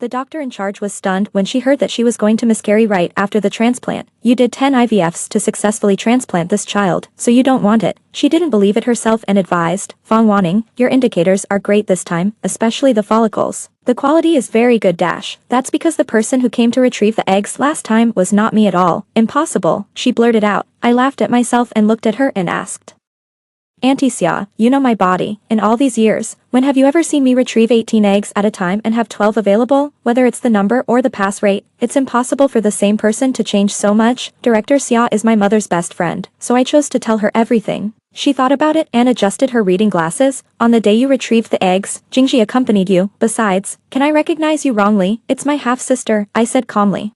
The doctor in charge was stunned when she heard that she was going to miscarry right after the transplant. You did 10 IVFs to successfully transplant this child, so you don't want it. She didn't believe it herself and advised, Fong Wanning, your indicators are great this time, especially the follicles. The quality is very good dash. That's because the person who came to retrieve the eggs last time was not me at all. Impossible, she blurted out. I laughed at myself and looked at her and asked. Auntie Xia, you know my body. In all these years, when have you ever seen me retrieve 18 eggs at a time and have 12 available? Whether it's the number or the pass rate, it's impossible for the same person to change so much. Director Xia is my mother's best friend, so I chose to tell her everything. She thought about it and adjusted her reading glasses. On the day you retrieved the eggs, Jingji accompanied you. Besides, can I recognize you wrongly? It's my half-sister, I said calmly.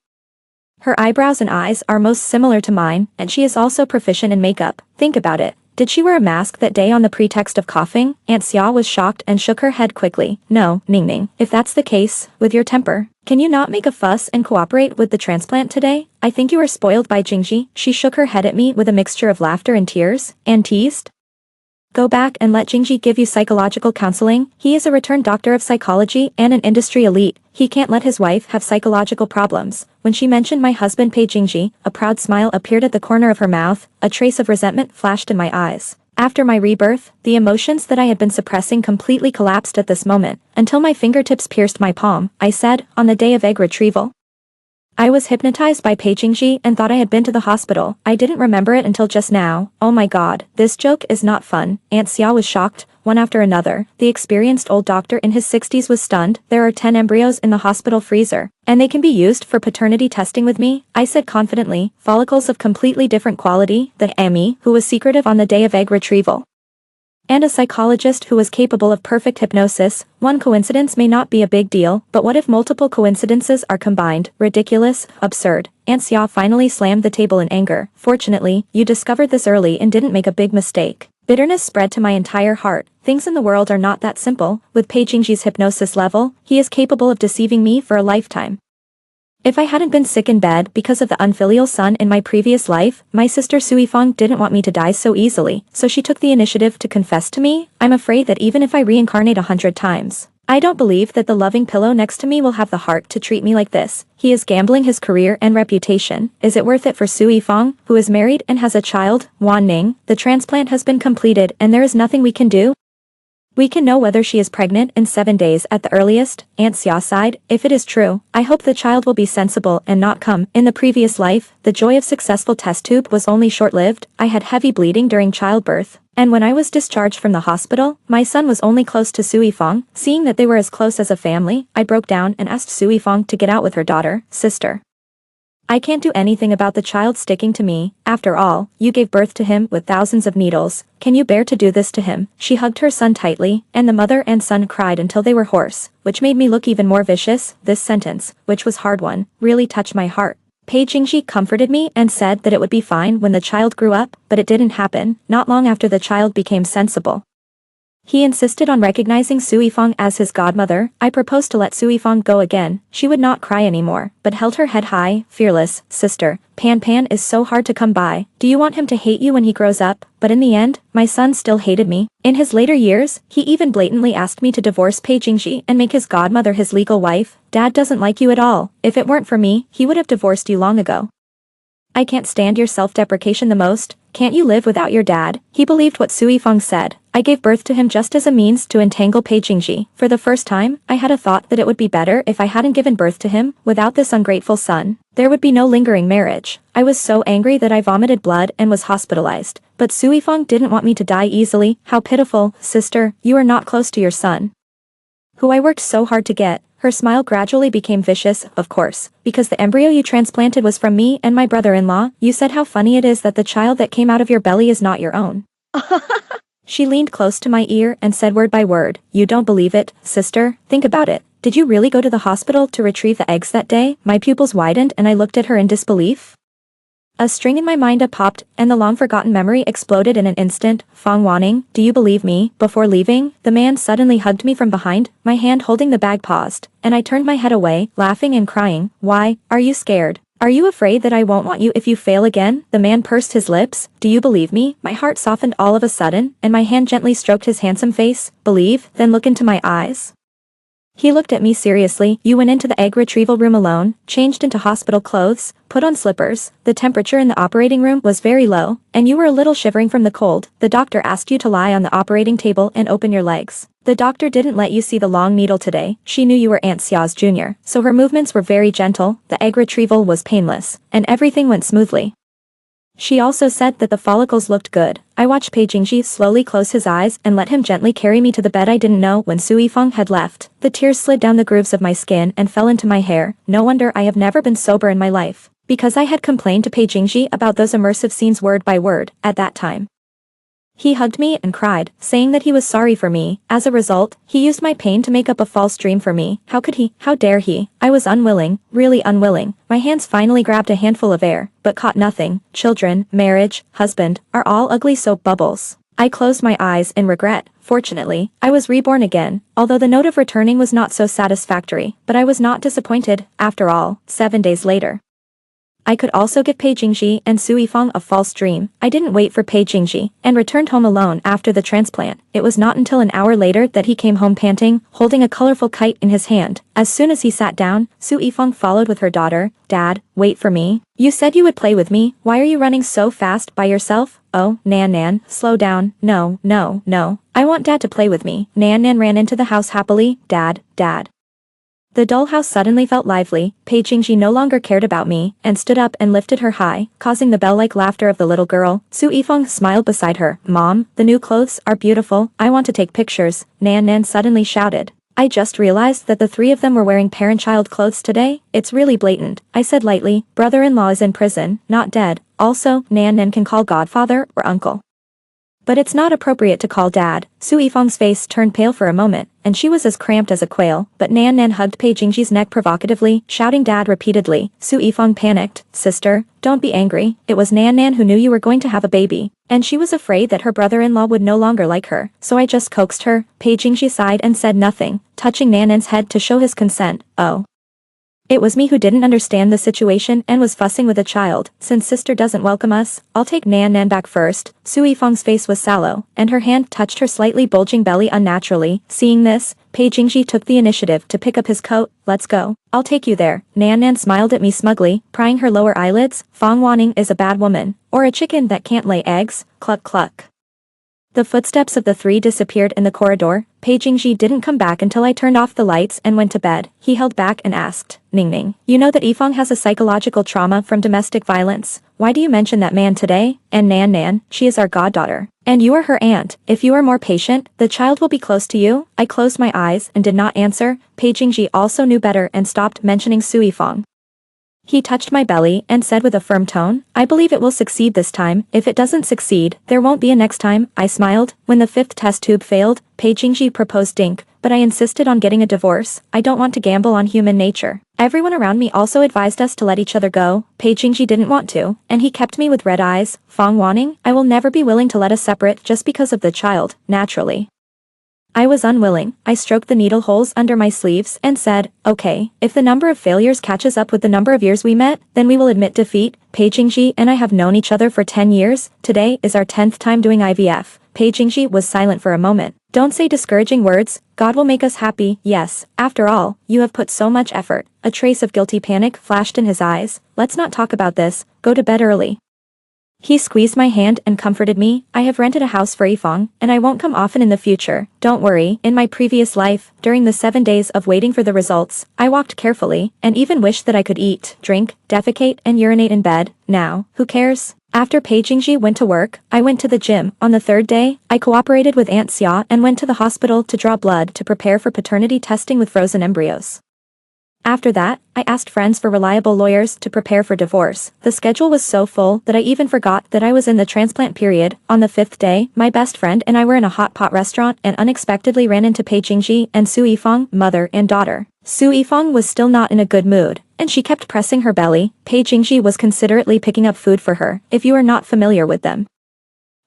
Her eyebrows and eyes are most similar to mine, and she is also proficient in makeup. Think about it. Did she wear a mask that day on the pretext of coughing? Aunt Xia was shocked and shook her head quickly. No, Ningning. If that's the case, with your temper, can you not make a fuss and cooperate with the transplant today? I think you are spoiled by Jingji. She shook her head at me with a mixture of laughter and tears, and teased. Go back and let Jingji give you psychological counseling. He is a returned doctor of psychology and an industry elite. He can't let his wife have psychological problems. When she mentioned my husband Pei Jingji, a proud smile appeared at the corner of her mouth, a trace of resentment flashed in my eyes. After my rebirth, the emotions that I had been suppressing completely collapsed at this moment, until my fingertips pierced my palm. I said, on the day of egg retrieval. I was hypnotized by Pei Jingji and thought I had been to the hospital. I didn't remember it until just now. Oh my god, this joke is not fun. Aunt Xia was shocked, one after another. The experienced old doctor in his 60s was stunned. There are 10 embryos in the hospital freezer, and they can be used for paternity testing with me, I said confidently. Follicles of completely different quality, the Amy, who was secretive on the day of egg retrieval, and a psychologist who was capable of perfect hypnosis. One coincidence may not be a big deal, but what if multiple coincidences are combined? Ridiculous, absurd. Aunt Xia finally slammed the table in anger. Fortunately, you discovered this early and didn't make a big mistake. Bitterness spread to my entire heart. Things in the world are not that simple. With Pei Jingji's hypnosis level, he is capable of deceiving me for a lifetime. If I hadn't been sick in bed because of the unfilial son in my previous life, my sister Sui Fong didn't want me to die so easily, so she took the initiative to confess to me. I'm afraid that even if I reincarnate 100 times, I don't believe that the loving pillow next to me will have the heart to treat me like this. He is gambling his career and reputation. Is it worth it for Sui Fong, who is married and has a child? Wan Ning, the transplant has been completed and there is nothing we can do. We can know whether she is pregnant in 7 days at the earliest. Aunt Xia sighed. If it is true, I hope the child will be sensible and not come. In the previous life, the joy of successful test tube was only short-lived. I had heavy bleeding during childbirth, and when I was discharged from the hospital, my son was only close to Sui Fong. Seeing that they were as close as a family, I broke down and asked Sui Fong to get out with her daughter. Sister, I can't do anything about the child sticking to me. After all, you gave birth to him with thousands of needles. Can you bear to do this to him? She hugged her son tightly, and the mother and son cried until they were hoarse, which made me look even more vicious. This sentence, which was hard one, really touched my heart. Pei Jingji comforted me and said that it would be fine when the child grew up, but it didn't happen. Not long after the child became sensible, he insisted on recognizing Sui Fong as his godmother. I proposed to let Sui Fong go again. She would not cry anymore, but held her head high, fearless. Sister, Pan Pan is so hard to come by. Do you want him to hate you when he grows up? But in the end, my son still hated me. In his later years, he even blatantly asked me to divorce Pei Jingji and make his godmother his legal wife. Dad doesn't like you at all. If it weren't for me, he would have divorced you long ago. I can't stand your self-deprecation the most. Can't you live without your dad? He believed what Sui Fong said. I gave birth to him just as a means to entangle Pei Jingji. For the first time, I had a thought that it would be better if I hadn't given birth to him. Without this ungrateful son, there would be no lingering marriage. I was so angry that I vomited blood and was hospitalized. But Sui Fong didn't want me to die easily. How pitiful. Sister, you are not close to your son, who I worked so hard to get. Her smile gradually became vicious. Of course, because the embryo you transplanted was from me and my brother-in-law. You said how funny it is that the child that came out of your belly is not your own. She leaned close to my ear and said word by word, you don't believe it, sister? Think about it. Did you really go to the hospital to retrieve the eggs that day? My pupils widened and I looked at her in disbelief. A string in my mind popped, and the long-forgotten memory exploded in an instant. Fong Wanning, do you believe me? Before leaving, the man suddenly hugged me from behind. My hand holding the bag paused, and I turned my head away, laughing and crying. Why, are you scared? Are you afraid that I won't want you if you fail again? The man pursed his lips. Do you believe me? My heart softened all of a sudden, and my hand gently stroked his handsome face. Believe? Then look into my eyes. He looked at me seriously. You went into the egg retrieval room alone, changed into hospital clothes, put on slippers, the temperature in the operating room was very low, and you were a little shivering from the cold. The doctor asked you to lie on the operating table and open your legs. The doctor didn't let you see the long needle today. She knew you were Aunt Xiao's junior, so her movements were very gentle, the egg retrieval was painless, and everything went smoothly. She also said that the follicles looked good. I watched Pei Jingji slowly close his eyes and let him gently carry me to the bed. I didn't know when Su Yifeng had left. The tears slid down the grooves of my skin and fell into my hair. No wonder I have never been sober in my life. Because I had complained to Pei Jingji about those immersive scenes word by word, at that time. He hugged me and cried, saying that he was sorry for me. As a result, he used my pain to make up a false dream for me. How could he? How dare he? I was unwilling, really unwilling. My hands finally grabbed a handful of air, but caught nothing. Children, marriage, husband, are all ugly soap bubbles. I closed my eyes in regret. Fortunately, I was reborn again, although the note of returning was not so satisfactory, but I was not disappointed. After all, 7 days later, I could also give Pei Jingji and Su Yifeng a false dream. I didn't wait for Pei Jingji, and returned home alone after the transplant. It was not until an hour later that he came home panting, holding a colorful kite in his hand. As soon as he sat down, Su Yifeng followed with her daughter. Dad, wait for me. You said you would play with me. Why are you running so fast by yourself? Oh, Nan, slow down. No. I want Dad to play with me. Nan ran into the house happily. Dad. The dollhouse suddenly felt lively. Pei Jingji no longer cared about me, and stood up and lifted her high, causing the bell-like laughter of the little girl. Su Yifeng smiled beside her. Mom, the new clothes are beautiful. I want to take pictures. Nan suddenly shouted. I just realized that the three of them were wearing parent-child clothes today. It's really blatant. I said lightly. Brother-in-law is in prison, not dead. Also, Nan can call godfather or uncle. But it's not appropriate to call Dad. Su Yifeng's face turned pale for a moment, and she was as cramped as a quail, but Nan hugged Pei Jingji's neck provocatively, shouting Dad repeatedly. Su Yifeng panicked. Sister, don't be angry. It was Nan who knew you were going to have a baby, and she was afraid that her brother-in-law would no longer like her, so I just coaxed her. Pei Jingji sighed and said nothing, touching Nan's head to show his consent. Oh. It was me who didn't understand the situation and was fussing with a child. Since sister doesn't welcome us, I'll take Nan back first. Su Yifeng's face was sallow, and her hand touched her slightly bulging belly unnaturally. Seeing this, Pei Jingji took the initiative to pick up his coat. Let's go. I'll take you there. Nan smiled at me smugly, prying her lower eyelids. Fang Wanning is a bad woman, or a chicken that can't lay eggs. Cluck cluck. The footsteps of the three disappeared in the corridor. Pei Jingji didn't come back until I turned off the lights and went to bed. He held back and asked, Ning, you know that Yifeng has a psychological trauma from domestic violence. Why do you mention that man today? And Nan, she is our goddaughter. And you are her aunt. If you are more patient, the child will be close to you. I closed my eyes and did not answer. Pei Jingji also knew better and stopped mentioning Su Yifeng. He touched my belly and said with a firm tone, I believe it will succeed this time. If it doesn't succeed, there won't be a next time. I smiled. When the 5th test tube failed, Pei Jingji proposed Dink, but I insisted on getting a divorce. I don't want to gamble on human nature. Everyone around me also advised us to let each other go. Pei Jingji didn't want to, and he kept me with red eyes. Fang Wanning, I will never be willing to let us separate just because of the child, naturally. I was unwilling. I stroked the needle holes under my sleeves and said, okay, if the number of failures catches up with the number of years we met, then we will admit defeat. Pei Jingji and I have known each other for 10 years. Today is our 10th time doing IVF. Pei Jingji was silent for a moment. Don't say discouraging words. God will make us happy. Yes, after all, you have put so much effort. A trace of guilty panic flashed in his eyes. Let's not talk about this. Go to bed early. He squeezed my hand and comforted me. I have rented a house for Yifeng, and I won't come often in the future. Don't worry, in my previous life, during the 7 days of waiting for the results, I walked carefully, and even wished that I could eat, drink, defecate and urinate in bed. Now, who cares? After Pei Jingji went to work, I went to the gym. On the 3rd day, I cooperated with Aunt Xia and went to the hospital to draw blood to prepare for paternity testing with frozen embryos. After that, I asked friends for reliable lawyers to prepare for divorce. The schedule was so full that I even forgot that I was in the transplant period. On the 5th day, my best friend and I were in a hot pot restaurant and unexpectedly ran into Pei Jingji and Su Yifeng, mother and daughter. Su Yifeng was still not in a good mood, and she kept pressing her belly. Pei Jingji was considerately picking up food for her. If you are not familiar with them,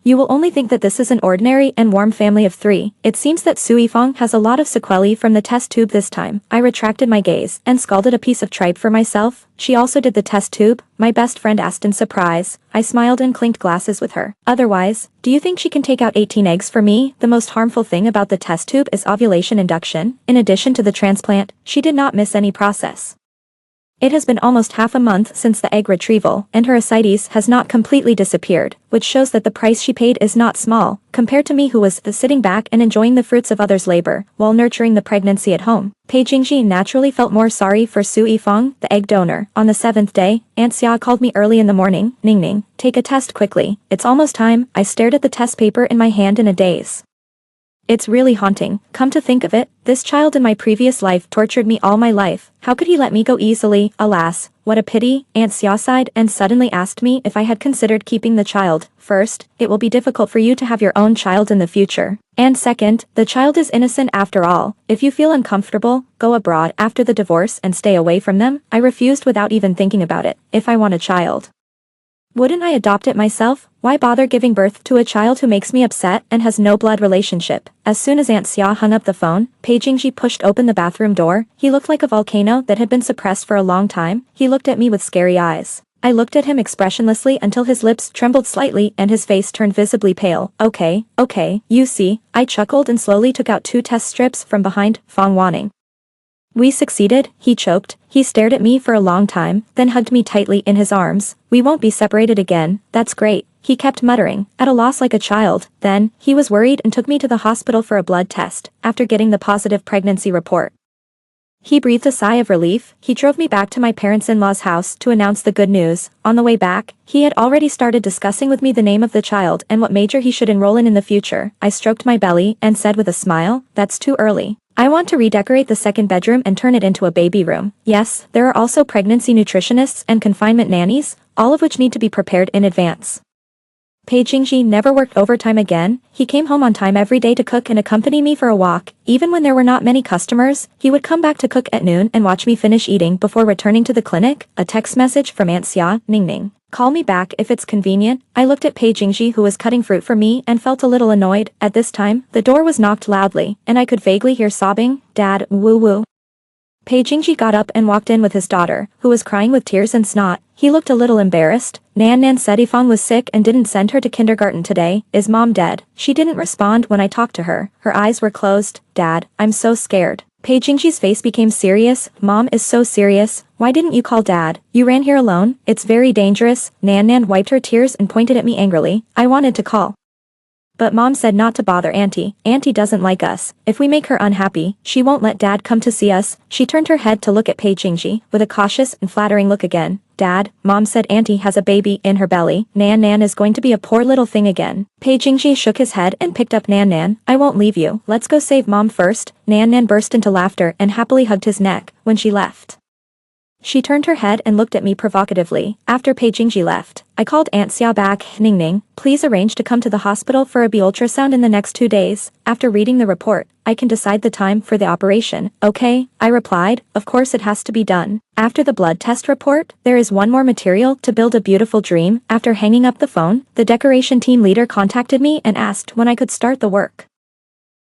You will only think that this is an ordinary and warm family of 3. It seems that Su Yifeng has a lot of sequelae from the test tube this time. I retracted my gaze and scalded a piece of tripe for myself. She also did the test tube, my best friend asked in surprise. I smiled and clinked glasses with her. Otherwise, do you think she can take out 18 eggs for me? The most harmful thing about the test tube is ovulation induction. In addition to the transplant, she did not miss any process. It has been almost half a month since the egg retrieval, and her ascites has not completely disappeared, which shows that the price she paid is not small, compared to me who was sitting back and enjoying the fruits of others' labor, while nurturing the pregnancy at home. Pei Jingji naturally felt more sorry for Su Yifeng, the egg donor. On the 7th day, Aunt Xia called me early in the morning. Ning Ning, take a test quickly. It's almost time. I stared at the test paper in my hand in a daze. It's really haunting. Come to think of it, this child in my previous life tortured me all my life. How could he let me go easily? Alas, what a pity. Aunt Xia sighed and suddenly asked me if I had considered keeping the child. First, it will be difficult for you to have your own child in the future. And second, the child is innocent after all. If you feel uncomfortable, go abroad after the divorce and stay away from them. I refused without even thinking about it. If I want a child, wouldn't I adopt it myself? Why bother giving birth to a child who makes me upset and has no blood relationship? As soon as Aunt Xia hung up the phone, Pei Jingji pushed open the bathroom door. He looked like a volcano that had been suppressed for a long time. He looked at me with scary eyes. I looked at him expressionlessly until his lips trembled slightly and his face turned visibly pale. Okay, you see. I chuckled and slowly took out 2 test strips from behind Fang Wanning. We succeeded, he choked. He stared at me for a long time, then hugged me tightly in his arms. We won't be separated again. That's great, he kept muttering, at a loss like a child. Then, he was worried and took me to the hospital for a blood test, after getting the positive pregnancy report. He breathed a sigh of relief. He drove me back to my parents-in-law's house to announce the good news. On the way back, he had already started discussing with me the name of the child and what major he should enroll in the future. I stroked my belly and said with a smile, that's too early. I want to redecorate the second bedroom and turn it into a baby room. Yes, there are also pregnancy nutritionists and confinement nannies, all of which need to be prepared in advance. Pei Jingji never worked overtime again. He came home on time every day to cook and accompany me for a walk. Even when there were not many customers, he would come back to cook at noon and watch me finish eating before returning to the clinic. A text message from Aunt Xia, Ning Ning. Call me back if it's convenient. I looked at Pei Jingji who was cutting fruit for me and felt a little annoyed. At this time, the door was knocked loudly, and I could vaguely hear sobbing. Dad, woo-woo. Pei Jingji got up and walked in with his daughter, who was crying with tears and snot. He looked a little embarrassed. Nan said Yifeng was sick and didn't send her to kindergarten today. Is mom dead? She didn't respond when I talked to her. Her eyes were closed. Dad, I'm so scared. Pei Jingji's face became serious. Mom is so serious. Why didn't you call Dad? You ran here alone? It's very dangerous. Nan wiped her tears and pointed at me angrily. I wanted to call, but Mom said not to bother Auntie. Auntie doesn't like us. If we make her unhappy, she won't let Dad come to see us. She turned her head to look at Pei Jingji, with a cautious and flattering look again. Dad, Mom said Auntie has a baby in her belly. Nan is going to be a poor little thing again. Pei Jingji shook his head and picked up Nan. I won't leave you. Let's go save Mom first. Nan burst into laughter and happily hugged his neck when she left. She turned her head and looked at me provocatively. After Pei Jingji left, I called Aunt Xia back. Ning Ning, please arrange to come to the hospital for a B ultrasound in the next 2 days. After reading the report, I can decide the time for the operation. Okay, I replied, of course it has to be done. After the blood test report, there is one more material to build a beautiful dream. After hanging up the phone, the decoration team leader contacted me and asked when I could start the work.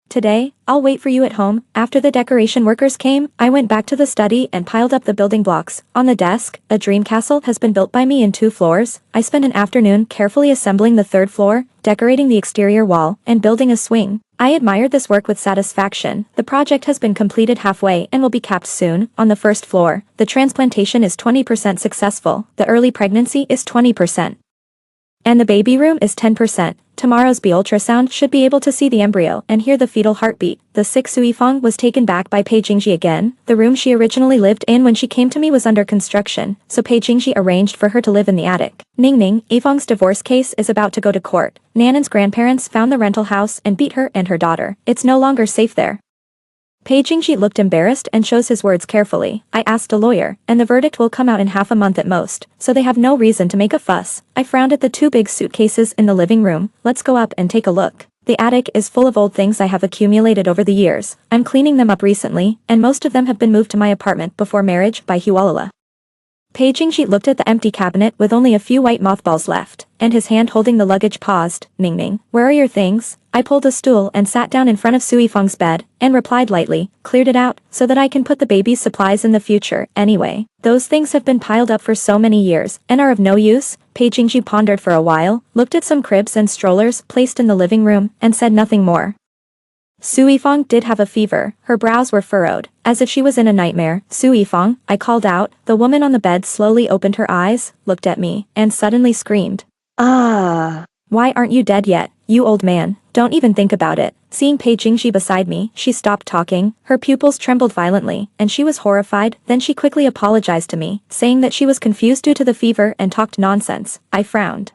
Today, I'll wait for you at home. After the decoration workers came, I went back to the study and piled up the building blocks. On the desk, a dream castle has been built by me in 2 floors. I spent an afternoon carefully assembling the 3rd floor, decorating the exterior wall, and building a swing. I admired this work with satisfaction. The project has been completed halfway and will be capped soon. On the 1st floor, the transplantation is 20% successful. The early pregnancy is 20%. And the baby room is 10%. Tomorrow's B ultrasound should be able to see the embryo and hear the fetal heartbeat. The sick Su Yifeng was taken back by Pei Jingji again. The room she originally lived in when she came to me was under construction, so Pei Jingji arranged for her to live in the attic. Ning Ning, Yifeng's divorce case is about to go to court. Nanan's grandparents found the rental house and beat her and her daughter. It's no longer safe there. Pei Jingji looked embarrassed and chose his words carefully. I asked a lawyer, and the verdict will come out in half a month at most, so they have no reason to make a fuss. I frowned at the 2 big suitcases in the living room. Let's go up and take a look. The attic is full of old things I have accumulated over the years. I'm cleaning them up recently, and most of them have been moved to my apartment before marriage by Hualala. Pei Jingji looked at the empty cabinet with only a few white mothballs left, and his hand holding the luggage paused. Ning Ning, where are your things? I pulled a stool and sat down in front of Sui Feng's bed, and replied lightly, cleared it out, so that I can put the baby's supplies in the future, anyway. Those things have been piled up for so many years, and are of no use. Pei Jingji pondered for a while, looked at some cribs and strollers placed in the living room, and said nothing more. Sui Feng did have a fever, her brows were furrowed, as if she was in a nightmare. Sui Feng, I called out. The woman on the bed slowly opened her eyes, looked at me, and suddenly screamed. Ah! Why aren't you dead yet, you old man? Don't even think about it. Seeing Pei Jingji beside me, she stopped talking, her pupils trembled violently, and she was horrified. Then she quickly apologized to me, saying that she was confused due to the fever and talked nonsense. I frowned.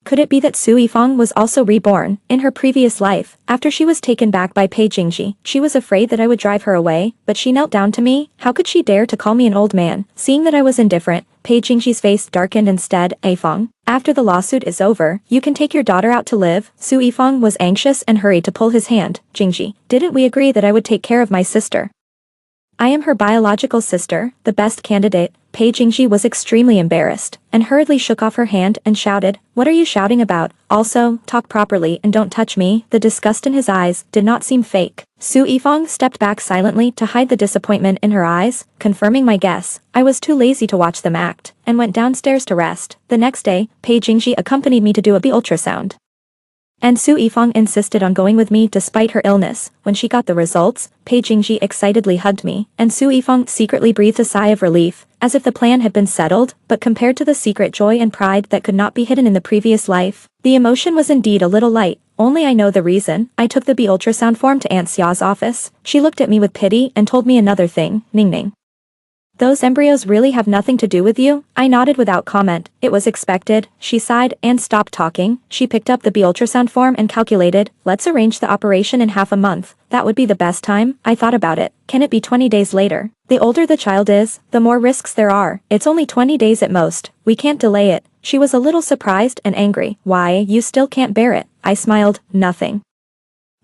Could it be that Sui Feng was also reborn? In her previous life, after she was taken back by Pei Jingji, she was afraid that I would drive her away, but she knelt down to me. How could she dare to call me an old man? Seeing that I was indifferent, Pei Jingji's face darkened instead. A Feng, after the lawsuit is over, you can take your daughter out to live. Sui Feng was anxious and hurried to pull his hand. Jingji, didn't we agree that I would take care of my sister? I am her biological sister, the best candidate. Pei Jingji was extremely embarrassed, and hurriedly shook off her hand and shouted, what are you shouting about? Also, talk properly and don't touch me. The disgust in his eyes did not seem fake. Sui Feng stepped back silently to hide the disappointment in her eyes, confirming my guess. I was too lazy to watch them act, and went downstairs to rest. The next day, Pei Jingji accompanied me to do a ultrasound. And Sui Feng insisted on going with me despite her illness. When she got the results, Pei Jingji excitedly hugged me, and Sui Feng secretly breathed a sigh of relief, as if the plan had been settled, but compared to the secret joy and pride that could not be hidden in the previous life, the emotion was indeed a little light. Only I know the reason. I took the ultrasound form to Aunt Xia's office. She looked at me with pity and told me another thing. Ning Ning, those embryos really have nothing to do with you? I nodded without comment. It was expected. She sighed and stopped talking. She picked up the ultrasound form and calculated. Let's arrange the operation in half a month. That would be the best time. I thought about it. Can it be 20 days later? The older the child is, the more risks there are. It's only 20 days at most. We can't delay it. She was a little surprised and angry. Why, you still can't bear it? I smiled. Nothing.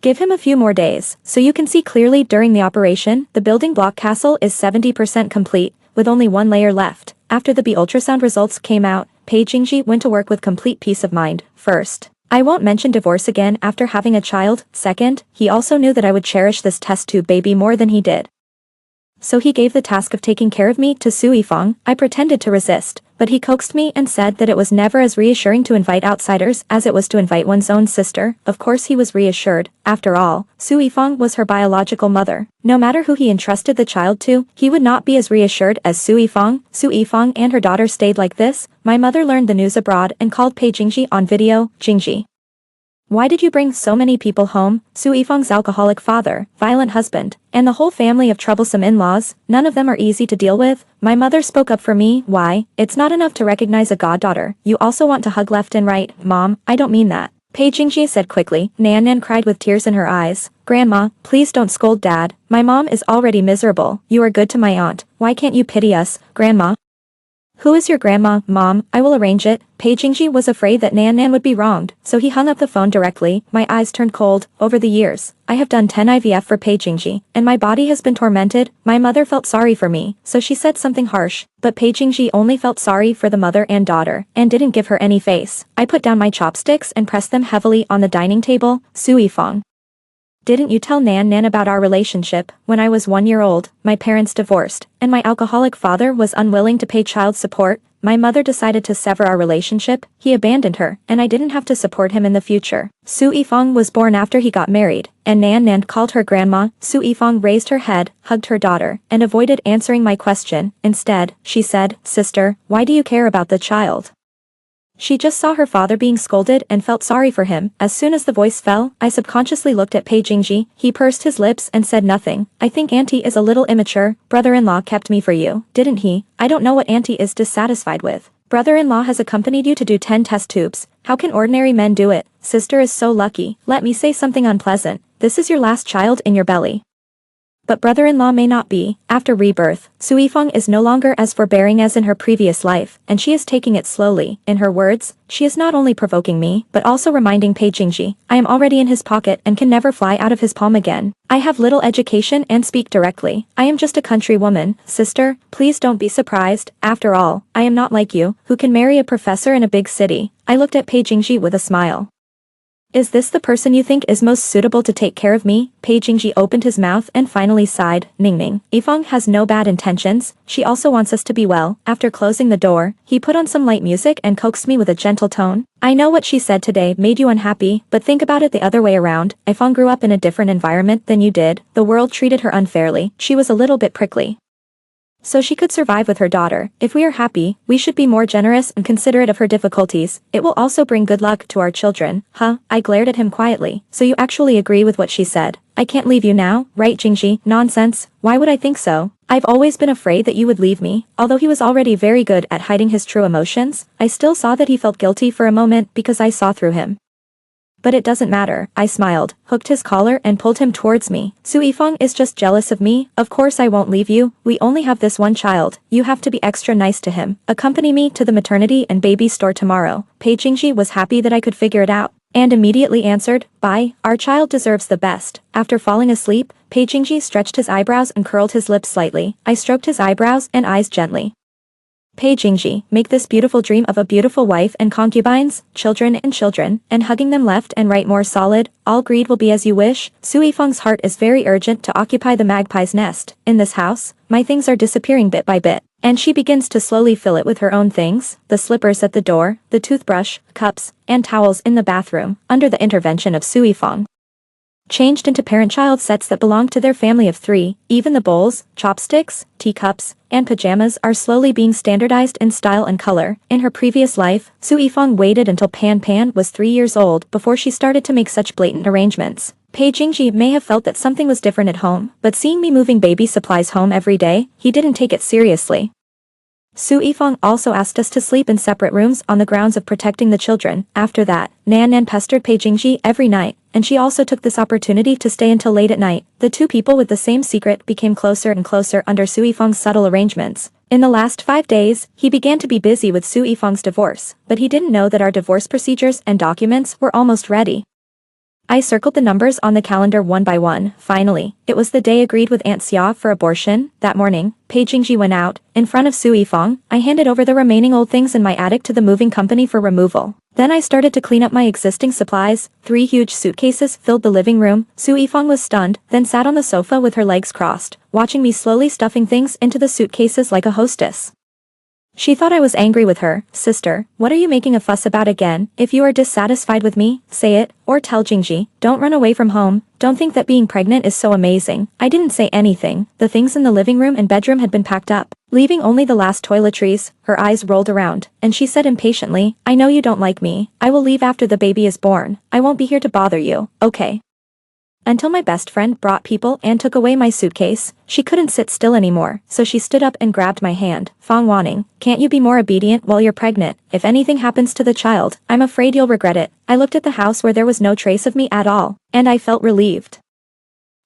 Give him a few more days, so you can see clearly during the operation. The building block castle is 70% complete, with only one layer left. After the ultrasound results came out, Pei Jingji went to work with complete peace of mind. First, I won't mention divorce again after having a child. Second, he also knew that I would cherish this test tube baby more than he did. So he gave the task of taking care of me to Sui Feng. I pretended to resist, but he coaxed me and said that it was never as reassuring to invite outsiders as it was to invite one's own sister. Of course he was reassured. After all, Sui Feng was her biological mother. No matter who he entrusted the child to, he would not be as reassured as Sui Feng. Sui Feng and her daughter stayed like this. My mother learned the news abroad and called Pei Jingji on video. Jingji, why did you bring so many people home? Sui Feng's alcoholic father, violent husband, and the whole family of troublesome in-laws, none of them are easy to deal with. My mother spoke up for me. Why? It's not enough to recognize a goddaughter. You also want to hug left and right. Mom, I don't mean that. Pei Jingji said quickly. Nan Nan cried with tears in her eyes. Grandma, please don't scold Dad. My mom is already miserable. You are good to my aunt. Why can't you pity us, Grandma? Who is your grandma? Mom, I will arrange it. Pei Jingji was afraid that Nan Nan would be wronged, so he hung up the phone directly. My eyes turned cold. Over the years, I have done 10 IVF for Pei Jingji, and my body has been tormented. My mother felt sorry for me, so she said something harsh, but Pei Jingji only felt sorry for the mother and daughter, and didn't give her any face. I put down my chopsticks and pressed them heavily on the dining table. Sui Feng, didn't you tell Nan Nan about our relationship? When I was 1 year old, my parents divorced, and my alcoholic father was unwilling to pay child support. My mother decided to sever our relationship. He abandoned her, and I didn't have to support him in the future. Sui Feng was born after he got married, and Nan Nan called her grandma. Sui Feng raised her head, hugged her daughter, and avoided answering my question. Instead, she said, Sister, why do you care about the child? She just saw her father being scolded and felt sorry for him. As soon as the voice fell, I subconsciously looked at Pei Jingji. He pursed his lips and said nothing. I think Auntie is a little immature. Brother-in-law kept me for you, didn't he? I don't know what Auntie is dissatisfied with. Brother-in-law has accompanied you to do 10 test tubes. How can ordinary men do it? Sister is so lucky. Let me say something unpleasant. This is your last child in your belly. but brother-in-law may not be. After rebirth, Su Yifeng is no longer as forbearing as in her previous life, and she is taking it slowly. In her words, she is not only provoking me, but also reminding Pei Jingji, I am already in his pocket and can never fly out of his palm again. I have little education and speak directly. I am just a country woman. Sister, please don't be surprised. After all, I am not like you, who can marry a professor in a big city. I looked at Pei Jingji with a smile. Is this the person you think is most suitable to take care of me? Pei Jingji opened his mouth and finally sighed. Ningning. Yifeng has no bad intentions, she also wants us to be well. After closing the door, he put on some light music and coaxed me with a gentle tone. I know what she said today made you unhappy, but think about it the other way around. Yifeng grew up in a different environment than you did, the world treated her unfairly, she was a little bit prickly. So she could survive with her daughter. If we are happy, we should be more generous and considerate of her difficulties. It will also bring good luck to our children. Huh? I glared at him quietly. So you actually agree with what she said? I can't leave you now, right Jingji? Nonsense. Why would I think so? I've always been afraid that you would leave me. Although he was already very good at hiding his true emotions, I still saw that he felt guilty for a moment because I saw through him. But it doesn't matter, I smiled, hooked his collar and pulled him towards me. Su Yifeng is just jealous of me, of course I won't leave you, we only have this one child, you have to be extra nice to him. Accompany me to the maternity and baby store tomorrow. Pei Jingji was happy that I could figure it out, and immediately answered, bye, our child deserves the best. After falling asleep, Pei Jingji stretched his eyebrows and curled his lips slightly. I stroked his eyebrows and eyes gently. Pei Jingji, make this beautiful dream of a beautiful wife and concubines, children, and hugging them left and right more solid, all greed will be as you wish. Su Yifeng's heart is very urgent to occupy the magpie's nest. In this house, my things are disappearing bit by bit, and she begins to slowly fill it with her own things, the slippers at the door, the toothbrush, cups, and towels in the bathroom, under the intervention of Su Yifeng. Changed into parent-child sets that belong to their family of 3, even the bowls, chopsticks, teacups, and pajamas are slowly being standardized in style and color. In her previous life, Su Yifeng waited until Pan Pan was 3 years old before she started to make such blatant arrangements. Pei Jingji may have felt that something was different at home, but seeing me moving baby supplies home every day, he didn't take it seriously. Su Yifeng also asked us to sleep in separate rooms on the grounds of protecting the children. After that, Nan pestered Pei Jingji every night, and she also took this opportunity to stay until late at night. The two people with the same secret became closer and closer under Su Yifeng's subtle arrangements. In the last 5 days, he began to be busy with Su Yifeng's divorce, but he didn't know that our divorce procedures and documents were almost ready. I circled the numbers on the calendar one by one. Finally, it was the day agreed with Aunt Xia for abortion. That morning, Pei Jingji went out. In front of Su Yifeng, I handed over the remaining old things in my attic to the moving company for removal. Then I started to clean up my existing supplies. 3 huge suitcases filled the living room. Su Yifeng was stunned, then sat on the sofa with her legs crossed, watching me slowly stuffing things into the suitcases like a hostess. She thought I was angry with her. Sister, what are you making a fuss about again? If you are dissatisfied with me, say it, or tell Jingji. Don't run away from home. Don't think that being pregnant is so amazing. I didn't say anything. The things in the living room and bedroom had been packed up, leaving only the last toiletries. Her eyes rolled around, and she said impatiently, I know you don't like me. I will leave after the baby is born. I won't be here to bother you, okay? Until my best friend brought people and took away my suitcase, she couldn't sit still anymore, so she stood up and grabbed my hand. Fang Wanning, can't you be more obedient while you're pregnant? If anything happens to the child, I'm afraid you'll regret it. I looked at the house where there was no trace of me at all, and I felt relieved.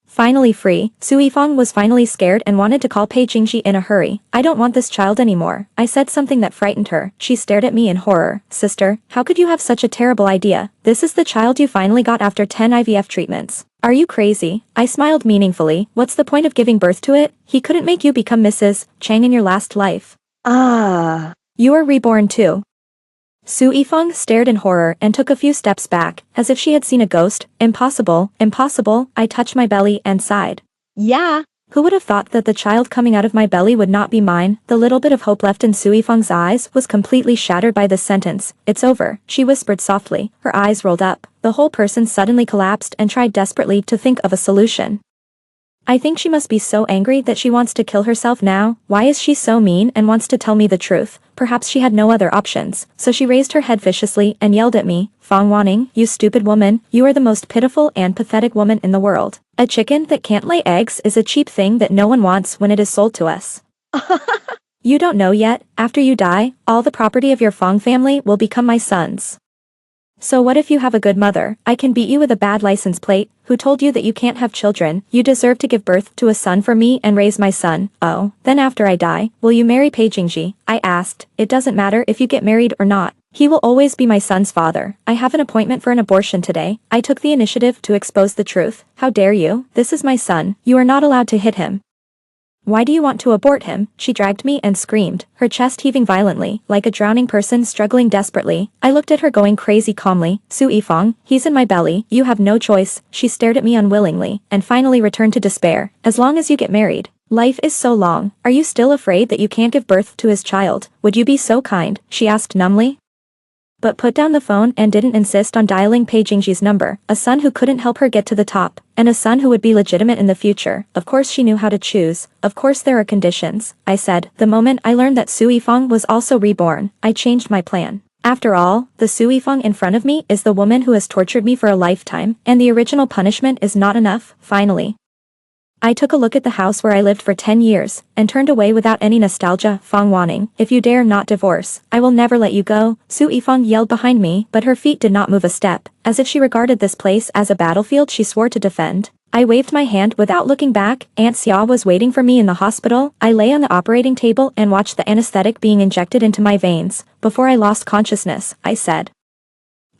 Finally free, Su Yifeng was finally scared and wanted to call Pei Jingji in a hurry. I don't want this child anymore. I said something that frightened her. She stared at me in horror. Sister, how could you have such a terrible idea? This is the child you finally got after 10 IVF treatments. Are you crazy? I smiled meaningfully. What's the point of giving birth to it? He couldn't make you become Mrs. Chang in your last life. You are reborn too. Su Yifeng stared in horror and took a few steps back, as if she had seen a ghost. Impossible, impossible. I touched my belly and sighed. Yeah. Who would have thought that the child coming out of my belly would not be mine? The little bit of hope left in Su Yifeng's eyes was completely shattered by this sentence. It's over, she whispered softly. Her eyes rolled up. The whole person suddenly collapsed and tried desperately to think of a solution. I think she must be so angry that she wants to kill herself now. Why is she so mean and wants to tell me the truth? Perhaps she had no other options, so she raised her head viciously and yelled at me. Fang Wanning, you stupid woman, you are the most pitiful and pathetic woman in the world. A chicken that can't lay eggs is a cheap thing that no one wants when it is sold to us. You don't know yet, after you die, all the property of your Fang family will become my son's. So what if you have a good mother? I can beat you with a bad license plate. Who told you that you can't have children? You deserve to give birth to a son for me and raise my son. Oh, then after I die, will you marry Peijingji? I asked. It doesn't matter if you get married or not. He will always be my son's father. I have an appointment for an abortion today. I took the initiative to expose the truth. How dare you? This is my son. You are not allowed to hit him. Why do you want to abort him? She dragged me and screamed, her chest heaving violently, like a drowning person struggling desperately. I looked at her going crazy calmly. Su Yifang, he's in my belly, you have no choice. She stared at me unwillingly, and finally returned to despair. As long as you get married. Life is so long. Are you still afraid that you can't give birth to his child? Would you be so kind? She asked numbly. But put down the phone and didn't insist on dialing Peijingji's number, a son who couldn't help her get to the top, and a son who would be legitimate in the future. Of course she knew how to choose. Of course there are conditions, I said. The moment I learned that Su Yifang was also reborn, I changed my plan. After all, the Su Yifang in front of me is the woman who has tortured me for a lifetime, and the original punishment is not enough, finally. I took a look at the house where I lived for 10 years, and turned away without any nostalgia. Fang Wanning, if you dare not divorce, I will never let you go. Su Yifang yelled behind me, but her feet did not move a step. As if she regarded this place as a battlefield she swore to defend. I waved my hand without looking back. Aunt Xia was waiting for me in the hospital. I lay on the operating table and watched the anesthetic being injected into my veins. Before I lost consciousness, I said,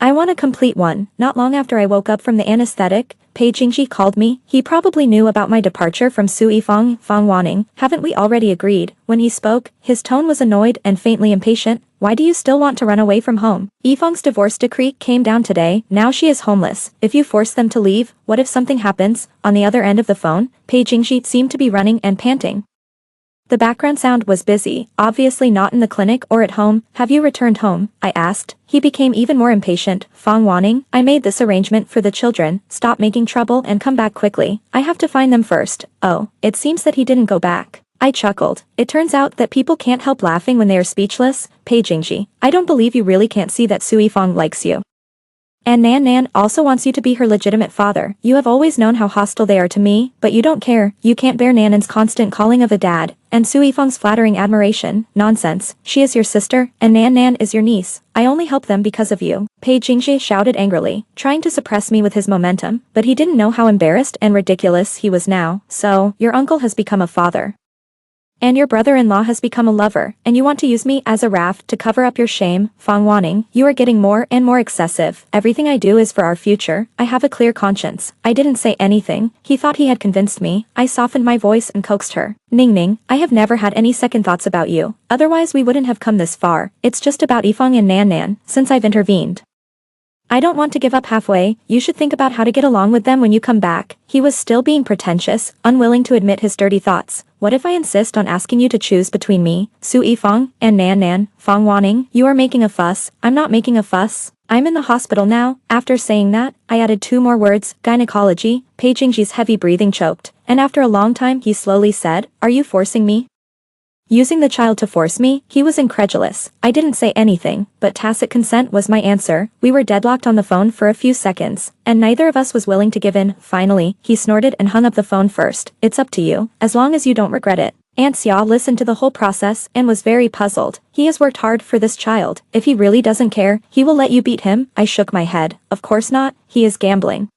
I want a complete one. Not long after I woke up from the anesthetic, Peijingji called me. He probably knew about my departure from Su Yifang. Fang Wanning, haven't we already agreed? When he spoke, his tone was annoyed and faintly impatient. Why do you still want to run away from home? Yifang's divorce decree came down today. Now she is homeless. If you force them to leave, what if something happens? On the other end of the phone, Peijingji seemed to be running and panting. The background sound was busy, obviously not in the clinic or at home. Have you returned home? I asked. He became even more impatient. Fang Wanning, I made this arrangement for the children. Stop making trouble and come back quickly. I have to find them first. Oh, it seems that he didn't go back. I chuckled. It turns out that people can't help laughing when they are speechless. Peijingji, I don't believe you really can't see that Su Yifang likes you. And Nan Nan also wants you to be her legitimate father. You have always known how hostile they are to me, but you don't care. You can't bear Nanan's constant calling of a dad, and Su Yifang's flattering admiration. Nonsense. She is your sister, and Nan Nan is your niece. I only help them because of you. Peijingji shouted angrily, trying to suppress me with his momentum, but he didn't know how embarrassed and ridiculous he was now. So, your uncle has become a father. And your brother-in-law has become a lover, and you want to use me as a raft to cover up your shame. Fang Wanning, you are getting more and more excessive. Everything I do is for our future. I have a clear conscience. I didn't say anything. He thought he had convinced me. I softened my voice and coaxed her. Ning Ning, I have never had any second thoughts about you. Otherwise we wouldn't have come this far. It's just about Yifang and Nan Nan, since I've intervened. I don't want to give up halfway. You should think about how to get along with them when you come back. He was still being pretentious, unwilling to admit his dirty thoughts. What if I insist on asking you to choose between me, Su Yifang, and Nan Nan? Fang Wanning, you are making a fuss. I'm not making a fuss. I'm in the hospital now. After saying that, I added 2 more words, gynecology. Peijingji's heavy breathing choked, and after a long time he slowly said, are you forcing me? Using the child to force me? He was incredulous. I didn't say anything, but tacit consent was my answer. We were deadlocked on the phone for a few seconds, and neither of us was willing to give in. Finally, he snorted and hung up the phone first. It's up to you, as long as you don't regret it. Aunt Xia listened to the whole process and was very puzzled. He has worked hard for this child. If he really doesn't care, he will let you beat him. I shook my head. Of course not, he is gambling.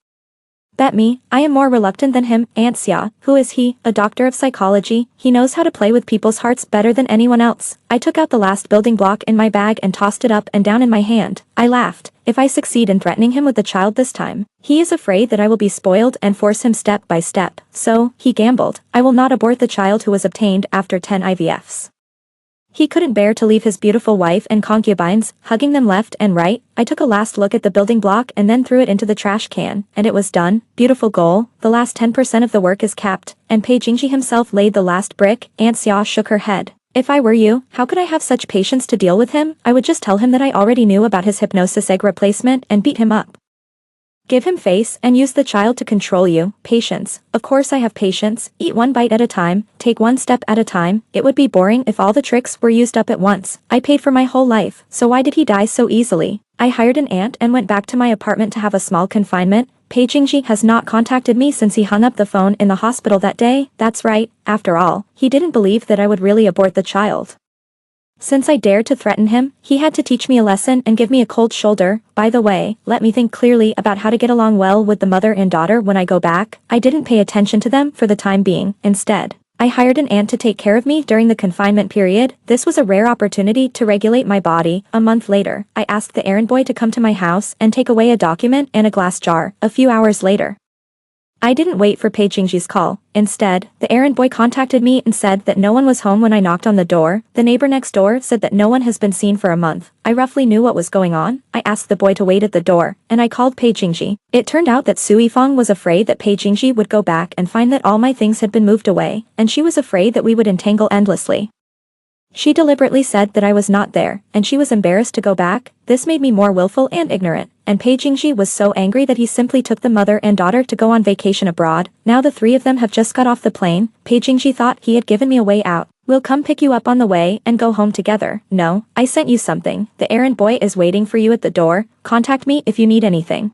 Bet me, I am more reluctant than him. Aunt Xia, who is he? A doctor of psychology. He knows how to play with people's hearts better than anyone else. I took out the last building block in my bag and tossed it up and down in my hand. I laughed. If I succeed in threatening him with the child this time, he is afraid that I will be spoiled and force him step by step. So, he gambled. I will not abort the child who was obtained after 10 IVFs. He couldn't bear to leave his beautiful wife and concubines, hugging them left and right. I took a last look at the building block and then threw it into the trash can, and it was done. Beautiful goal. The last 10% of the work is capped, and Peijingji himself laid the last brick. Aunt Xia shook her head. If I were you, how could I have such patience to deal with him? I would just tell him that I already knew about his hypnosis egg replacement and beat him up. Give him face and use the child to control you. Patience. Of course I have patience. Eat one bite at a time. Take one step at a time. It would be boring if all the tricks were used up at once. I paid for my whole life, so why did he die so easily? I hired an aunt and went back to my apartment to have a small confinement. Peijingji has not contacted me since he hung up the phone in the hospital that day. That's right. After all, he didn't believe that I would really abort the child. Since I dared to threaten him, he had to teach me a lesson and give me a cold shoulder. By the way, let me think clearly about how to get along well with the mother and daughter when I go back. I didn't pay attention to them for the time being. Instead, I hired an aunt to take care of me during the confinement period. This was a rare opportunity to regulate my body. A month later, I asked the errand boy to come to my house and take away a document and a glass jar. A few hours later, I didn't wait for Pei Jingji's call. Instead, the errand boy contacted me and said that no one was home when I knocked on the door. The neighbor next door said that no one has been seen for a month. I roughly knew what was going on. I asked the boy to wait at the door, and I called Pei Jingji. It turned out that Su Yifang was afraid that Pei Jingji would go back and find that all my things had been moved away, and she was afraid that we would entangle endlessly. She deliberately said that I was not there, and she was embarrassed to go back. This made me more willful and ignorant, and Pei Jingji was so angry that he simply took the mother and daughter to go on vacation abroad. Now the three of them have just got off the plane. Pei Jingji thought he had given me a way out. We'll come pick you up on the way and go home together. No, I sent you something. The errand boy is waiting for you at the door. Contact me if you need anything.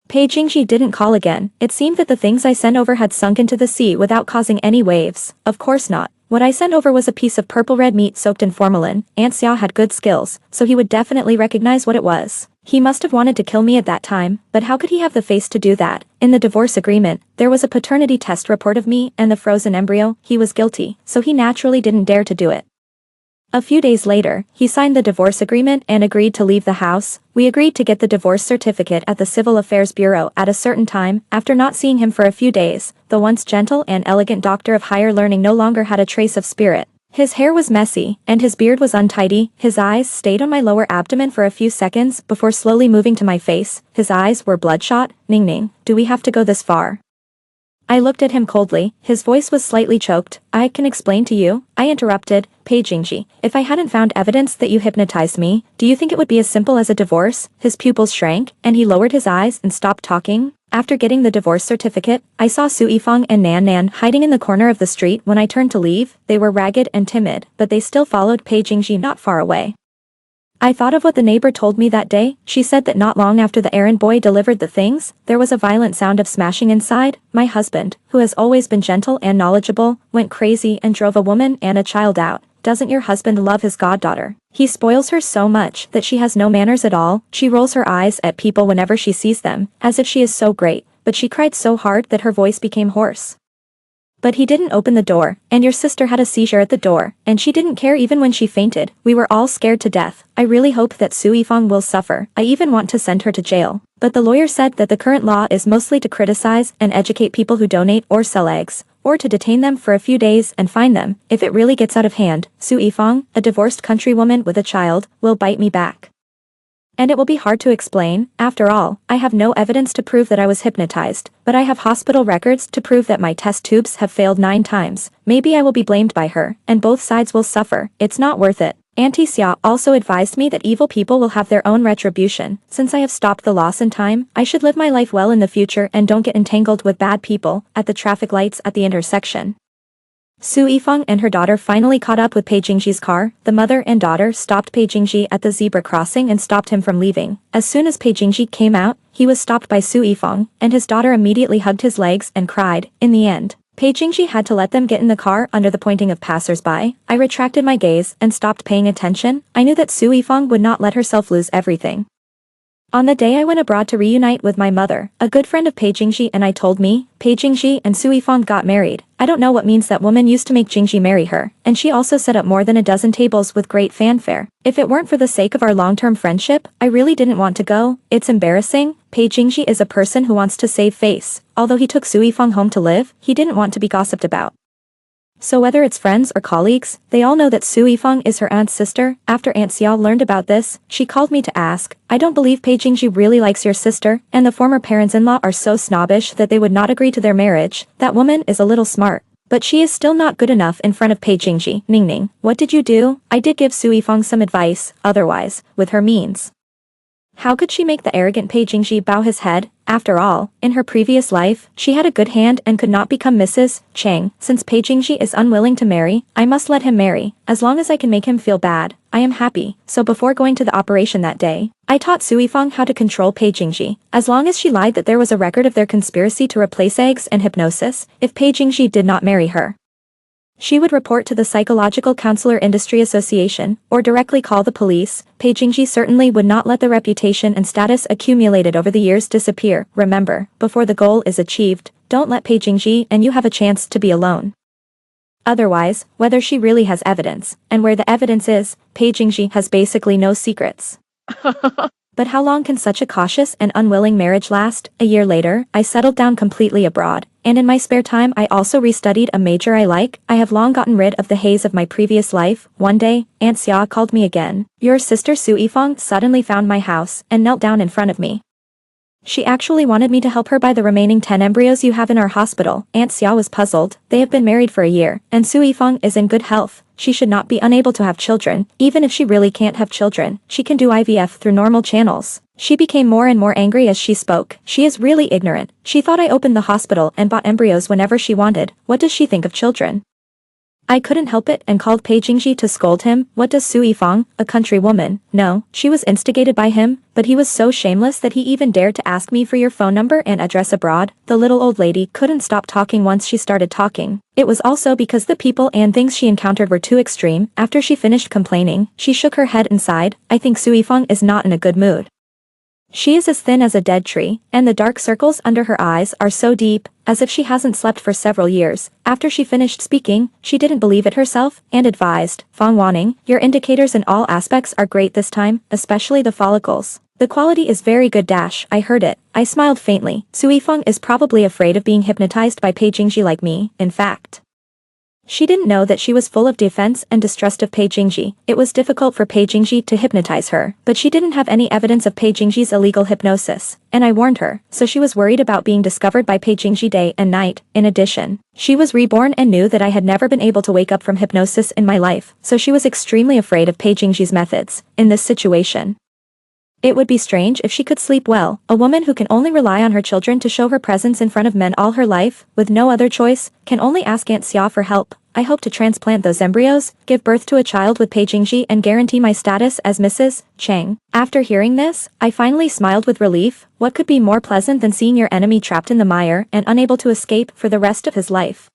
Pei Jingji didn't call again. It seemed that the things I sent over had sunk into the sea without causing any waves. Of course not. What I sent over was a piece of purple red meat soaked in formalin. Aunt Xia had good skills, so he would definitely recognize what it was. He must have wanted to kill me at that time, but how could he have the face to do that? In the divorce agreement, there was a paternity test report of me and the frozen embryo. He was guilty, so he naturally didn't dare to do it. A few days later, he signed the divorce agreement and agreed to leave the house. We agreed to get the divorce certificate at the Civil Affairs Bureau at a certain time. After not seeing him for a few days, the once gentle and elegant doctor of higher learning no longer had a trace of spirit. His hair was messy, and his beard was untidy. His eyes stayed on my lower abdomen for a few seconds before slowly moving to my face. His eyes were bloodshot. Ning Ning, do we have to go this far? I looked at him coldly. His voice was slightly choked. I can explain to you. I interrupted. Pei Jingji, if I hadn't found evidence that you hypnotized me, do you think it would be as simple as a divorce? His pupils shrank, and he lowered his eyes and stopped talking. After getting the divorce certificate, I saw Su Yifang and Nan Nan hiding in the corner of the street. When I turned to leave, they were ragged and timid, but they still followed Pei Jingji not far away. I thought of what the neighbor told me that day. She said that not long after the errand boy delivered the things, there was a violent sound of smashing inside. My husband, who has always been gentle and knowledgeable, went crazy and drove a woman and a child out. Doesn't your husband love his goddaughter? He spoils her so much that she has no manners at all. She rolls her eyes at people whenever she sees them, as if she is so great, but she cried so hard that her voice became hoarse. But he didn't open the door, and your sister had a seizure at the door, and she didn't care even when she fainted. We were all scared to death. I really hope that Su Yifang will suffer. I even want to send her to jail. But the lawyer said that the current law is mostly to criticize and educate people who donate or sell eggs, or to detain them for a few days and fine them. If it really gets out of hand, Su Yifang, a divorced countrywoman with a child, will bite me back. And it will be hard to explain. After all, I have no evidence to prove that I was hypnotized, but I have hospital records to prove that my test tubes have failed 9 times. Maybe I will be blamed by her, and both sides will suffer. It's not worth it. Auntie Xia also advised me that evil people will have their own retribution. Since I have stopped the loss in time, I should live my life well in the future and don't get entangled with bad people at the traffic lights at the intersection. Su Yifang and her daughter finally caught up with Pei Jingji's car. The mother and daughter stopped Pei Jingji at the zebra crossing and stopped him from leaving. As soon as Pei Jingji came out, he was stopped by Su Yifang, and his daughter immediately hugged his legs and cried. In the end, Pei Jingji had to let them get in the car under the pointing of passers-by. I retracted my gaze and stopped paying attention. I knew that Su Yifang would not let herself lose everything. On the day I went abroad to reunite with my mother, a good friend of Pei Jingji and I told me, Pei Jingji and Su Yifang got married. I don't know what means that woman used to make Jingji marry her, and she also set up more than a dozen tables with great fanfare. If it weren't for the sake of our long-term friendship, I really didn't want to go. It's embarrassing. Pei Jingji is a person who wants to save face. Although he took Su Yifang home to live, he didn't want to be gossiped about. So whether it's friends or colleagues, they all know that Su Yifang is her aunt's sister. After Aunt Xia learned about this, she called me to ask, I don't believe Pei Jingji really likes your sister, and the former parents-in-law are so snobbish that they would not agree to their marriage. That woman is a little smart. But she is still not good enough in front of Pei Jingji. Ning Ning, what did you do? I did give Su Yifang some advice, otherwise, with her means. How could she make the arrogant Pei Jingji bow his head? After all, in her previous life, she had a good hand and could not become Mrs. Chang. Since Pei Jingji is unwilling to marry, I must let him marry. As long as I can make him feel bad, I am happy. So before going to the operation that day, I taught Su Yifang how to control Pei Jingji. As long as she lied that there was a record of their conspiracy to replace eggs and hypnosis, if Pei Jingji did not marry her, She would report to the Psychological Counselor Industry Association, or directly call the police. Pei Jingji certainly would not let the reputation and status accumulated over the years disappear. Remember, before the goal is achieved, don't let Pei Jingji and you have a chance to be alone. Otherwise, whether she really has evidence, and where the evidence is, Pei Jingji has basically no secrets. But how long can such a cautious and unwilling marriage last? A year later, I settled down completely abroad, and in my spare time I also restudied a major I like. I have long gotten rid of the haze of my previous life. One day, Aunt Xia called me again. Your sister Su Yifeng suddenly found my house and knelt down in front of me. She actually wanted me to help her buy the remaining 10 embryos you have in our hospital. Aunt Xia was puzzled. They have been married for a year, and Su Yifeng is in good health. She should not be unable to have children. Even if she really can't have children, she can do IVF through normal channels. She became more and more angry as she spoke. She is really ignorant. She thought I opened the hospital and bought embryos whenever she wanted. What does she think of children? I couldn't help it and called Pei Jingji to scold him. What does Su Yifeng, a country woman, know? She was instigated by him, but he was so shameless that he even dared to ask me for your phone number and address abroad. The little old lady couldn't stop talking once she started talking. It was also because the people and things she encountered were too extreme. After she finished complaining, she shook her head and sighed. I think Su Yifeng is not in a good mood. She is as thin as a dead tree, and the dark circles under her eyes are so deep, as if she hasn't slept for several years. After she finished speaking, she didn't believe it herself, and advised, Fang Wanning, your indicators in all aspects are great this time, especially the follicles. The quality is very good. I heard it. I smiled faintly. Su Yifeng is probably afraid of being hypnotized by Pei Jingji like me, in fact. She didn't know that she was full of defense and distrust of Pei Jingji. It was difficult for Pei Jingji to hypnotize her, but she didn't have any evidence of Pei Jingji's illegal hypnosis, and I warned her, so she was worried about being discovered by Pei Jingji day and night. In addition, she was reborn and knew that I had never been able to wake up from hypnosis in my life, so she was extremely afraid of Pei Jingji's methods. In this situation, it would be strange if she could sleep well. A woman who can only rely on her children to show her presence in front of men all her life, with no other choice, can only ask Aunt Xia for help. I hope to transplant those embryos, give birth to a child with Pei Jingji and guarantee my status as Mrs. Cheng. After hearing this, I finally smiled with relief. What could be more pleasant than seeing your enemy trapped in the mire and unable to escape for the rest of his life?